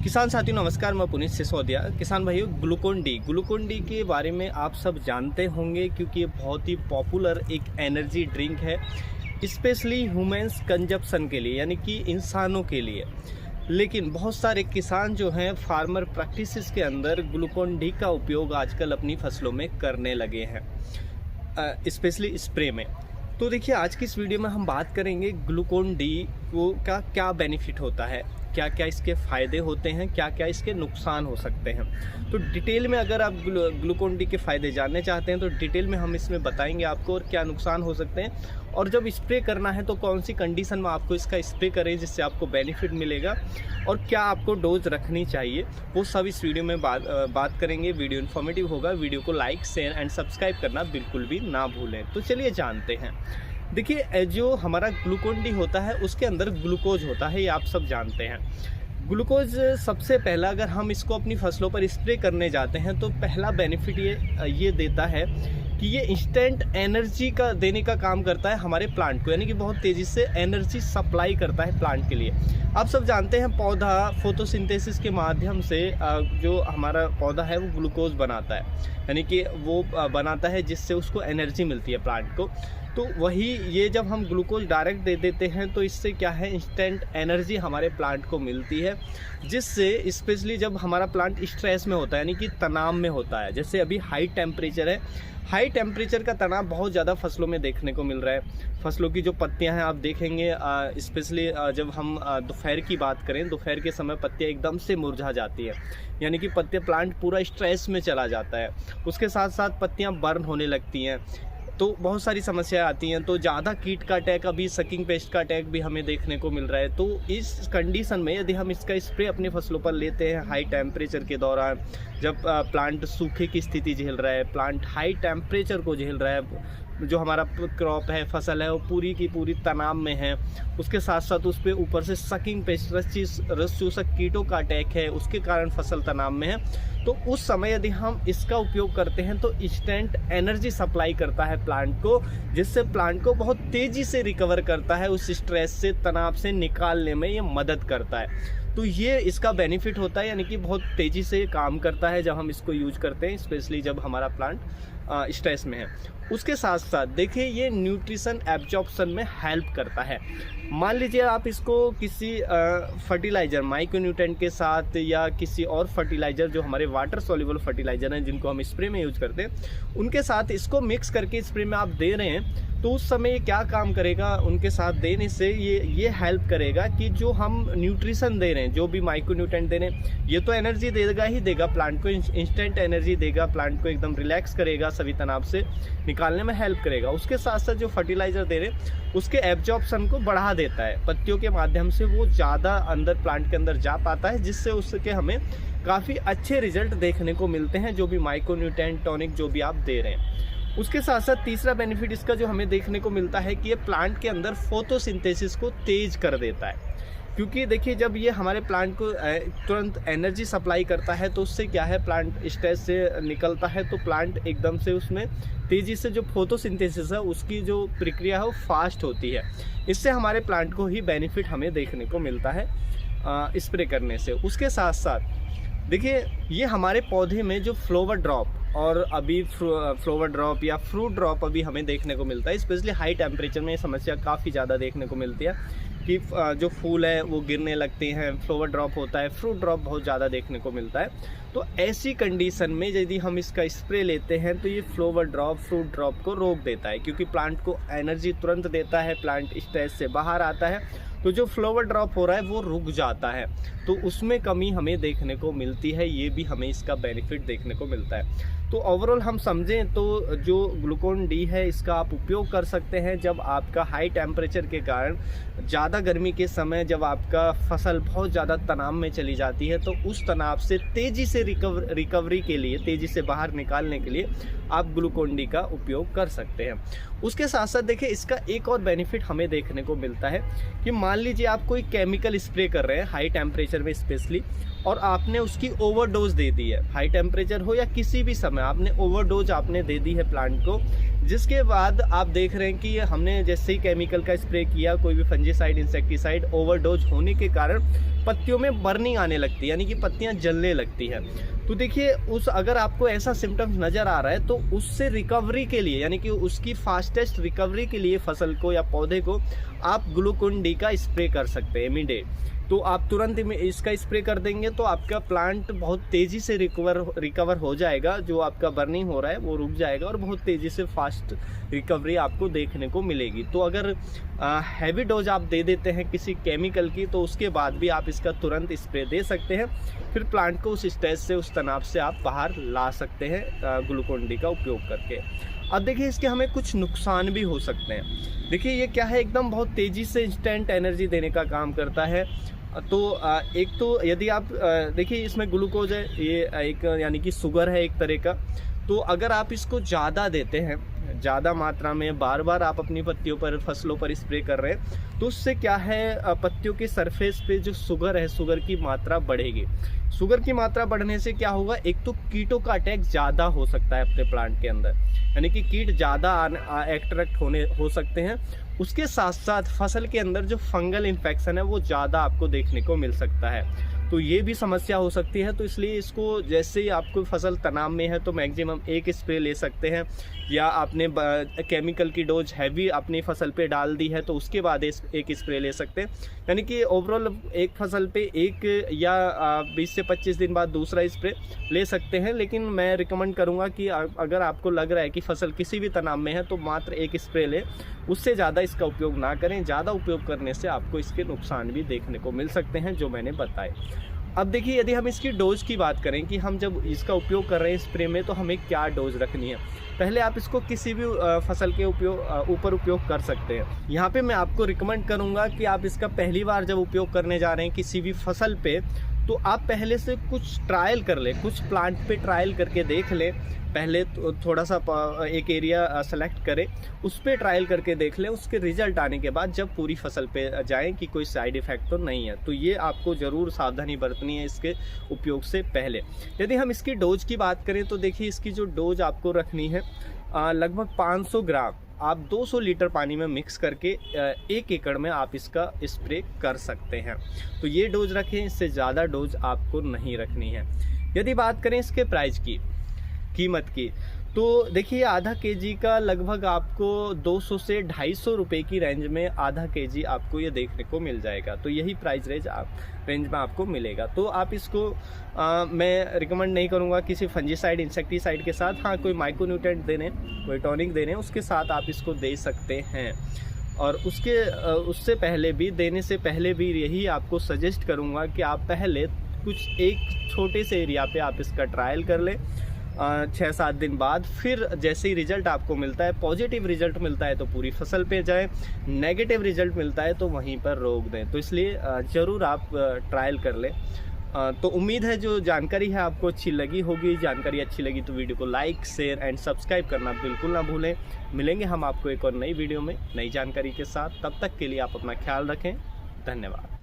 किसान साथियों नमस्कार, मैं पुनीत सिसोदिया। किसान भाइयों, ग्लूकोन डी के बारे में आप सब जानते होंगे क्योंकि ये बहुत ही पॉपुलर एक एनर्जी ड्रिंक है, स्पेशली ह्यूमंस कंजप्शन के लिए, यानी कि इंसानों के लिए। लेकिन बहुत सारे किसान जो हैं फार्मर प्रैक्टिसेस के अंदर ग्लूकोन डी का उपयोग आजकल अपनी फसलों में करने लगे हैं, स्पेशली स्प्रे में। तो देखिए, आज की इस वीडियो में हम बात करेंगे ग्लूकोन डी का क्या बेनिफिट होता है, क्या क्या इसके फ़ायदे होते हैं, क्या क्या इसके नुकसान हो सकते हैं। तो डिटेल में अगर आप ग्लूकोन डी के फ़ायदे जानने चाहते हैं तो डिटेल में हम इसमें बताएंगे आपको, और क्या नुकसान हो सकते हैं, और जब स्प्रे करना है तो कौन सी कंडीशन में आपको इसका स्प्रे करें जिससे आपको बेनिफिट मिलेगा, और क्या आपको डोज रखनी चाहिए, वो सब इस वीडियो में बात करेंगे। वीडियो इन्फॉर्मेटिव होगा। वीडियो को लाइक, शेयर एंड सब्सक्राइब करना बिल्कुल भी ना भूलें। तो चलिए जानते हैं। देखिए, जो हमारा ग्लूकोन डी होता है उसके अंदर ग्लूकोज होता है, ये आप सब जानते हैं। ग्लूकोज सबसे पहला, अगर हम इसको अपनी फसलों पर स्प्रे करने जाते हैं तो पहला बेनिफिट ये देता है कि ये इंस्टेंट एनर्जी का देने का काम करता है हमारे प्लांट को, यानी कि बहुत तेज़ी से एनर्जी सप्लाई करता है प्लांट के लिए। आप सब जानते हैं पौधा फोटोसिंथेसिस के माध्यम से जो हमारा पौधा है वो ग्लूकोज बनाता है, यानी कि वो बनाता है जिससे उसको एनर्जी मिलती है प्लांट को। तो वही ये जब हम ग्लूकोज डायरेक्ट दे देते हैं तो इससे क्या है, इंस्टेंट एनर्जी हमारे प्लांट को मिलती है, जिससे स्पेशली जब हमारा प्लांट स्ट्रेस में होता है, यानी कि तनाव में होता है, जैसे अभी हाई टेम्परेचर है, हाई टेम्परेचर का तनाव बहुत ज़्यादा फसलों में देखने को मिल रहा है। फसलों की जो पत्तियां हैं आप देखेंगे, स्पेशली जब हम दोपहर की बात करें, दोपहर के समय पत्तियां एकदम से मुरझा जाती है, यानी कि पत्तियां प्लांट पूरा स्ट्रेस में चला जाता है। उसके साथ साथ पत्तियां बर्न होने लगती हैं, तो बहुत सारी समस्याएं आती हैं। तो ज़्यादा कीट का अटैक, अभी सकिंग पेस्ट का अटैक भी हमें देखने को मिल रहा है। तो इस कंडीशन में यदि हम इसका स्प्रे अपनी फसलों पर लेते हैं हाई टेम्परेचर के दौरान, जब प्लांट सूखे की स्थिति झेल रहा है, प्लांट हाई टेम्परेचर को झेल रहा है, जो हमारा क्रॉप है, फसल है, वो पूरी की पूरी तनाव में है, उसके साथ साथ उस पर ऊपर से सकिंग पेस्ट, रस चूसक कीटों का अटैक है, उसके कारण फसल तनाव में है, तो उस समय यदि हम इसका उपयोग करते हैं तो इंस्टेंट एनर्जी सप्लाई करता है प्लांट को, जिससे प्लांट को बहुत तेज़ी से रिकवर करता है, उस स्ट्रेस से, तनाव से निकालने में ये मदद करता है। तो ये इसका बेनिफिट होता है, यानी कि बहुत तेज़ी से काम करता है जब हम इसको यूज करते हैं, स्पेशली जब हमारा प्लांट स्ट्रेस में है। उसके साथ साथ देखिए, ये न्यूट्रिशन एब्जॉर्प्शन में हेल्प करता है। मान लीजिए आप इसको किसी फर्टिलाइज़र, माइक्रोन्यूट्रेंट के साथ, या किसी और फर्टिलाइज़र जो हमारे वाटर सॉल्युबल फर्टिलाइज़र हैं जिनको हम स्प्रे में यूज करते हैं, उनके साथ इसको मिक्स करके स्प्रे में आप दे रहे हैं, तो उस समय ये क्या काम करेगा, उनके साथ देने से ये हेल्प करेगा कि जो हम न्यूट्रिशन दे रहे हैं, जो भी माइक्रोन्यूट्रेंट दे रहे हैं, ये तो एनर्जी देगा ही देगा प्लांट को, इंस्टेंट एनर्जी देगा प्लांट को, एकदम रिलैक्स करेगा, सभी तनाव से निकालने में हेल्प करेगा। उसके साथ साथ जो फर्टिलाइज़र दे रहे हैं उसके एब्जॉर्प्शन को बढ़ा देता है, पत्तियों के माध्यम से वो ज़्यादा अंदर प्लांट के अंदर जा पाता है, जिससे उसके हमें काफ़ी अच्छे रिजल्ट देखने को मिलते हैं, जो भी माइक्रोन्यूट्रेंट टॉनिक जो भी आप दे रहे हैं। उसके साथ साथ तीसरा बेनिफिट इसका जो हमें देखने को मिलता है कि ये प्लांट के अंदर फोटोसिंथेसिस को तेज कर देता है, क्योंकि देखिए जब ये हमारे प्लांट को तुरंत एनर्जी सप्लाई करता है तो उससे क्या है, प्लांट स्ट्रेस से निकलता है, तो प्लांट एकदम से उसमें तेज़ी से जो फोटोसिंथेसिस है उसकी जो प्रक्रिया है वो फास्ट होती है। इससे हमारे प्लांट को ही बेनिफिट हमें देखने को मिलता है स्प्रे करने से। उसके साथ साथ देखिए, ये हमारे पौधे में जो फ्लावर ड्रॉप, और अभी फ्लावर ड्रॉप या फ्रूट ड्रॉप अभी हमें देखने को मिलता है, स्पेशली हाई टेम्परेचर में ये समस्या काफ़ी ज़्यादा देखने को मिलती है कि जो फूल है वो गिरने लगते हैं, फ्लावर ड्रॉप होता है, फ्रूट ड्रॉप बहुत ज़्यादा देखने को मिलता है। तो ऐसी कंडीशन में यदि हम इसका स्प्रे लेते हैं तो ये फ्लावर ड्रॉप, फ्रूट ड्रॉप को रोक देता है, क्योंकि प्लांट को एनर्जी तुरंत देता है, प्लांट स्ट्रेस से बाहर आता है, तो जो फ्लावर ड्रॉप हो रहा है वो रुक जाता है, तो उसमें कमी हमें देखने को मिलती है। ये भी हमें इसका बेनिफिट देखने को मिलता है। तो ओवरऑल हम समझें तो जो ग्लूकोन डी है इसका आप उपयोग कर सकते हैं जब आपका हाई टेम्परेचर के कारण, ज़्यादा गर्मी के समय जब आपका फसल बहुत ज़्यादा तनाव में चली जाती है, तो उस तनाव से तेज़ी से रिकवरी के लिए, तेज़ी से बाहर निकालने के लिए आप ग्लूकोन डी का उपयोग कर सकते हैं। उसके साथ साथ देखिए, इसका एक और बेनिफिट हमें देखने को मिलता है कि मान लीजिए आप कोई केमिकल स्प्रे कर रहे हैं हाई टेम्परेचर में स्पेशली, और आपने उसकी ओवरडोज दे दी है, हाई टेम्परेचर हो या किसी भी समय में आपने ओवरडोज आपने दे दी है प्लांट को, जिसके बाद आप देख रहे हैं कि हमने जैसे ही केमिकल का स्प्रे किया, कोई भी फंजीसाइड इंसेक्टिसाइड, ओवरडोज होने के कारण पत्तियों में बर्निंग आने लगती है, यानी कि पत्तियां जलने लगती है। तो देखिए अगर आपको ऐसा सिम्टम्स नज़र आ रहा है तो उससे रिकवरी के लिए, यानी कि उसकी फास्टेस्ट रिकवरी के लिए फसल को या पौधे को आप ग्लूकोन डी का स्प्रे कर सकते हैं इमीडिएट। तो आप तुरंत इसका स्प्रे कर देंगे तो आपका प्लांट बहुत तेज़ी से रिकवर हो जाएगा, जो आपका बर्निंग हो रहा है वो रुक जाएगा और बहुत तेज़ी से फास्ट रिकवरी आपको देखने को मिलेगी। तो अगर हैवी डोज आप दे देते हैं किसी केमिकल की, तो उसके बाद भी आप इसका तुरंत स्प्रे दे सकते हैं, फिर प्लांट को उस स्टेज से, उस तनाव से आप बाहर ला सकते हैं ग्लूकोन डी का उपयोग करके। अब देखिए इसके हमें कुछ नुकसान भी हो सकते हैं। देखिए ये क्या है, एकदम बहुत तेज़ी से इंस्टेंट एनर्जी देने का काम करता है। तो एक तो यदि आप देखिए इसमें ग्लूकोज है, ये एक यानी कि शुगर है एक तरह का। तो अगर आप इसको ज़्यादा देते हैं, ज़्यादा मात्रा में बार बार आप अपनी पत्तियों पर, फसलों पर स्प्रे कर रहे हैं, तो उससे क्या है, पत्तियों के सरफेस पे जो शुगर है, शुगर की मात्रा बढ़ेगी। शुगर की मात्रा बढ़ने से क्या होगा, एक तो कीटों का अटैक ज़्यादा हो सकता है अपने प्लांट के अंदर, यानी कि कीट ज़्यादा अट्रैक्ट हो सकते हैं। उसके साथ साथ फसल के अंदर जो फंगल इन्फेक्शन है वो ज़्यादा आपको देखने को मिल सकता है, तो ये भी समस्या हो सकती है। तो इसलिए इसको जैसे ही आपको फसल तनाव में है तो मैक्सिमम एक स्प्रे ले सकते हैं, या आपने केमिकल की डोज हैवी अपनी फसल पे डाल दी है तो उसके बाद एक स्प्रे ले सकते हैं। यानी कि ओवरऑल एक फसल पे एक या 20 से 25 दिन बाद दूसरा स्प्रे ले सकते हैं। लेकिन मैं रिकमेंड करूँगा कि अगर आपको लग रहा है कि फसल किसी भी तनाव में है तो मात्र एक स्प्रे लें, उससे ज़्यादा इसका उपयोग ना करें। ज़्यादा उपयोग करने से आपको इसके नुकसान भी देखने को मिल सकते हैं जो मैंने बताए। अब देखिए यदि हम इसकी डोज की बात करें कि हम जब इसका उपयोग कर रहे हैं स्प्रे में तो हमें क्या डोज रखनी है, पहले आप इसको किसी भी फसल के ऊपर उपयोग कर सकते हैं। यहाँ पे मैं आपको रिकमेंड करूँगा कि आप इसका पहली बार जब उपयोग करने जा रहे हैं किसी भी फसल पे, तो आप पहले से कुछ ट्रायल कर लें, कुछ प्लांट पे ट्रायल करके देख लें। पहले तो थोड़ा सा एक एरिया सेलेक्ट करें, उस पर ट्रायल करके देख लें। उसके रिजल्ट आने के बाद जब पूरी फसल पे जाएं कि कोई साइड इफ़ेक्ट तो नहीं है, तो ये आपको ज़रूर सावधानी बरतनी है इसके उपयोग से पहले। यदि हम इसकी डोज की बात करें तो देखिए इसकी जो डोज आपको रखनी है लगभग 500 ग्राम आप 200 लीटर पानी में मिक्स करके 1 एकड़ में आप इसका स्प्रे कर सकते हैं। तो ये डोज रखें, इससे ज़्यादा डोज आपको नहीं रखनी है। यदि बात करें इसके प्राइस की, कीमत की, तो देखिए आधा केजी का लगभग आपको 200 से 250 रुपये की रेंज में आधा केजी आपको ये देखने को मिल जाएगा। तो यही प्राइस रेंज में आपको मिलेगा। तो आप इसको मैं रिकमेंड नहीं करूँगा किसी फंजीसाइड इंसेक्टिसाइड के साथ। हाँ, कोई माइक्रोन्यूट्रेंट देने, कोई टॉनिक देने, उसके साथ आप इसको दे सकते हैं। और उससे पहले भी, देने से पहले भी यही आपको सजेस्ट करूँगा कि आप पहले कुछ एक छोटे से एरिया पे आप इसका ट्रायल कर लें 6-7 दिन बाद। फिर जैसे ही रिजल्ट आपको मिलता है, पॉजिटिव रिजल्ट मिलता है तो पूरी फसल पे जाएं, नेगेटिव रिजल्ट मिलता है तो वहीं पर रोक दें। तो इसलिए ज़रूर आप ट्रायल कर लें। तो उम्मीद है जो जानकारी है आपको अच्छी लगी होगी। जानकारी अच्छी लगी तो वीडियो को लाइक, शेयर एंड सब्सक्राइब करना बिल्कुल ना भूलें। मिलेंगे हम आपको एक और नई वीडियो में नई जानकारी के साथ। तब तक के लिए आप अपना ख्याल रखें। धन्यवाद।